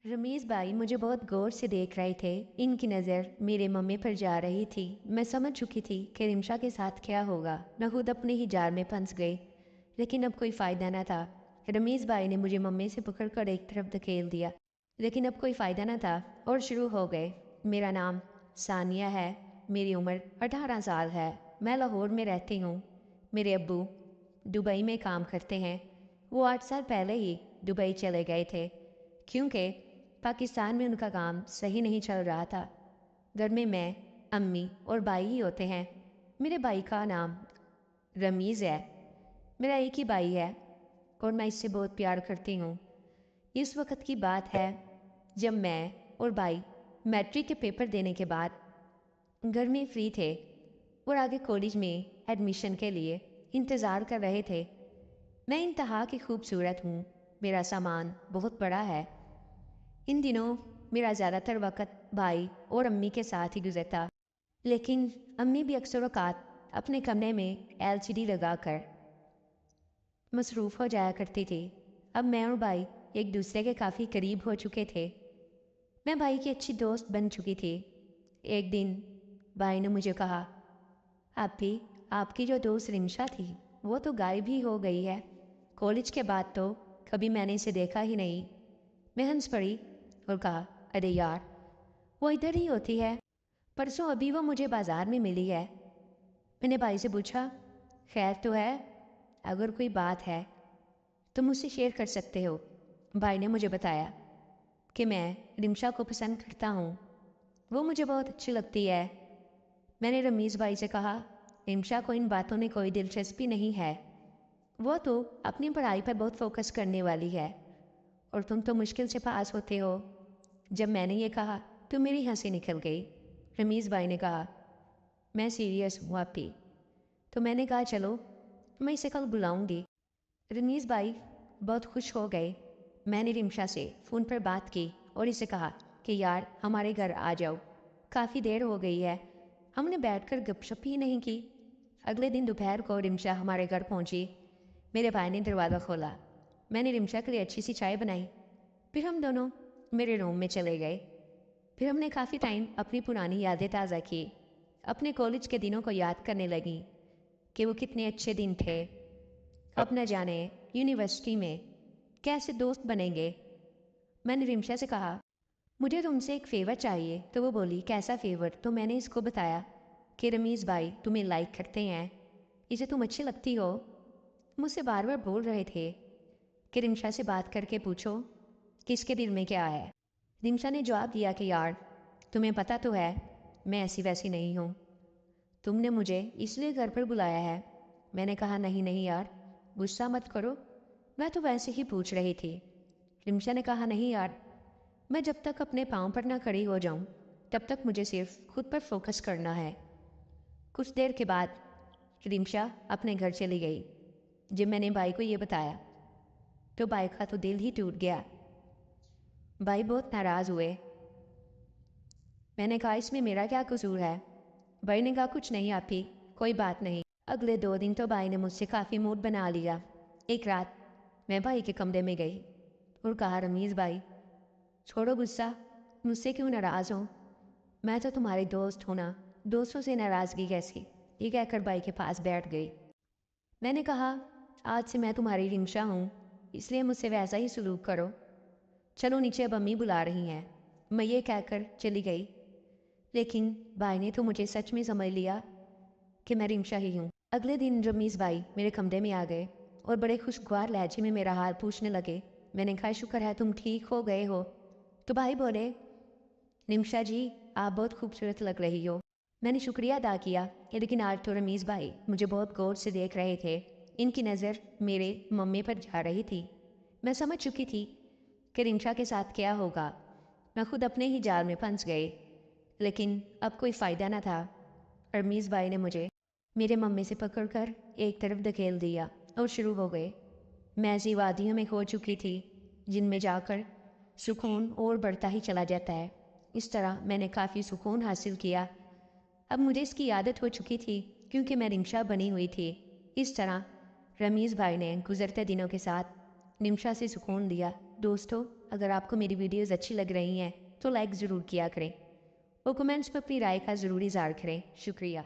रमीज़ भाई मुझे बहुत गौर से देख रहे थे। इनकी नज़र मेरे मम्मी पर जा रही थी। मैं समझ चुकी थी कि रिमशा के साथ क्या होगा। मैं खुद अपने ही जाल में फंस गई, लेकिन अब कोई फ़ायदा न था। रमीज़ भाई ने मुझे मम्मी से पकड़कर एक तरफ धकेल दिया, लेकिन अब कोई फ़ायदा न था और शुरू हो गए। मेरा नाम सानिया है। मेरी उम्र 18 साल है। मैं लाहौर में रहती हूँ। मेरे अब्बू दुबई में काम करते हैं। वो 8 साल पहले ही दुबई चले गए थे, क्योंकि पाकिस्तान में उनका काम सही नहीं चल रहा था। घर में मैं, अम्मी और भाई ही होते हैं। मेरे भाई का नाम रमीज़ है। मेरा एक ही भाई है और मैं इससे बहुत प्यार करती हूँ। इस वक्त की बात है जब मैं और भाई मैट्रिक के पेपर देने के बाद घर में फ्री थे और आगे कॉलेज में एडमिशन के लिए इंतज़ार कर रहे थे। मैं इंतहा की खूबसूरत हूँ। मेरा सामान बहुत बड़ा है। इन दिनों मेरा ज़्यादातर वक्त भाई और अम्मी के साथ ही गुजरता, लेकिन अम्मी भी अक्सर औक़ात अपने कमरे में एलसीडी लगाकर मसरूफ़ हो जाया करती थी। अब मैं और भाई एक दूसरे के काफ़ी करीब हो चुके थे। मैं भाई की अच्छी दोस्त बन चुकी थी। एक दिन भाई ने मुझे कहा, "आपी, आपकी जो दोस्त रिमशा थी वो तो गायब ही हो गई है। कॉलेज के बाद तो कभी मैंने इसे देखा ही नहीं।" मैं हंस पड़ी और कहा, "अरे यार, वो इधर ही होती है। परसों अभी वो मुझे बाजार में मिली है।" मैंने भाई से पूछा, "खैर तो है? अगर कोई बात है तो मुझसे शेयर कर सकते हो।" भाई ने मुझे बताया कि मैं रिमशा को पसंद करता हूँ। वो मुझे बहुत अच्छी लगती है। मैंने रमीज़ भाई से कहा, "रिमशा को इन बातों में कोई दिलचस्पी नहीं है। वो तो अपनी पढ़ाई पर बहुत फोकस करने वाली है और तुम तो मुश्किल से पास होते हो।" जब मैंने ये कहा तो मेरी हंसी निकल गई। रमीज़ भाई ने कहा, "मैं सीरियस हूँ आपी।" तो मैंने कहा, "चलो, मैं इसे कल बुलाऊंगी।" रमीज़ भाई बहुत खुश हो गए। मैंने रिमशा से फ़ोन पर बात की और इसे कहा कि यार हमारे घर आ जाओ, काफ़ी देर हो गई है। हमने बैठकर गपशप ही नहीं की। अगले दिन दोपहर को रिमशा हमारे घर पहुंची। मेरे भाई ने दरवाज़ा खोला। मैंने रिमशा के लिए अच्छी सी चाय बनाई। फिर हम दोनों मेरे रूम में चले गए। फिर हमने काफ़ी टाइम अपनी पुरानी यादें ताज़ा की। अपने कॉलेज के दिनों को याद करने लगी कि वो कितने अच्छे दिन थे। अब न जाने यूनिवर्सिटी में कैसे दोस्त बनेंगे। मैंने रिमशा से कहा, "मुझे तुमसे एक फ़ेवर चाहिए।" तो वो बोली, "कैसा फ़ेवर?" तो मैंने इसको बताया कि रमीज़ भाई तुम्हें लाइक करते हैं, इसे तुम अच्छी लगती हो। मुझसे बार बार बोल रहे थे कि रिमशा से बात करके पूछो कि इसके दिल में क्या है। रिमशा ने जवाब दिया कि यार तुम्हें पता तो है मैं ऐसी वैसी नहीं हूँ। तुमने मुझे इसलिए घर पर बुलाया है। मैंने कहा, "नहीं नहीं यार, गुस्सा मत करो, मैं तो वैसे ही पूछ रही थी।" रिमशा ने कहा, "नहीं यार, मैं जब तक अपने पाँव पर ना खड़ी हो जाऊँ तब तक मुझे सिर्फ खुद पर फोकस करना है।" कुछ देर के बाद रिमशा अपने घर चली गई। जब मैंने भाई को ये बताया तो भाई का तो दिल ही टूट गया। भाई बहुत नाराज़ हुए। मैंने कहा, "इसमें मेरा क्या कसूर है?" भाई ने कहा, "कुछ नहीं आपी, कोई बात नहीं।" अगले 2 दिन तो भाई ने मुझसे काफ़ी मूड बना लिया। एक रात मैं भाई के कमरे में गई और कहा, "रमीज़ भाई, छोड़ो गुस्सा, मुझसे क्यों नाराज़ हो? मैं तो तुम्हारी दोस्त हूँ ना, दोस्तों से नाराज़गी कैसी?" ये कहकर भाई के पास बैठ गई। मैंने कहा, "आज से मैं तुम्हारी रिमशा हूँ, इसलिए मुझसे वैसा ही सलूक करो। चलो नीचे, अब अम्मी बुला रही हैं।" मैं ये कहकर चली गई, लेकिन भाई ने तो मुझे सच में समझ लिया कि मैं रिमशा ही हूँ। अगले दिन रमीज़ भाई मेरे कमरे में आ गए और बड़े खुशगवार लहजे में मेरा हाल पूछने लगे। मैंने कहा, "शुक्र है तुम ठीक हो गए हो।" तो भाई बोले, "रिमशा जी, आप बहुत खूबसूरत लग रही हो।" मैंने शुक्रिया अदा किया, लेकिन आज तो रमीज़ भाई मुझे बहुत गौर से देख रहे थे। इनकी नज़र मेरे मम्मी पर जा रही थी। मैं समझ चुकी थी कि रिमशा के साथ क्या होगा। मैं खुद अपने ही जाल में फंस गई, लेकिन अब कोई फ़ायदा न था। रमीज़ भाई ने मुझे मेरे मम्मी से पकड़कर एक तरफ धकेल दिया और शुरू हो गए। मैं ऐसी वादियों में खो चुकी थी जिनमें जाकर सुकून और बढ़ता ही चला जाता है। इस तरह मैंने काफ़ी सुकून हासिल किया। अब मुझे इसकी आदत हो चुकी थी क्योंकि मैं रिमशा बनी हुई थी। इस तरह रमीज़ भाई ने गुज़रते दिनों के साथ रिमशा से सुकून लिया। دوستو اگر آپ کو میری ویڈیوز اچھی لگ رہی ہیں تو لائک ضرور کیا کریں اور کمنٹس پر اپنی رائے کا ضرور اظہار کریں. شکریہ.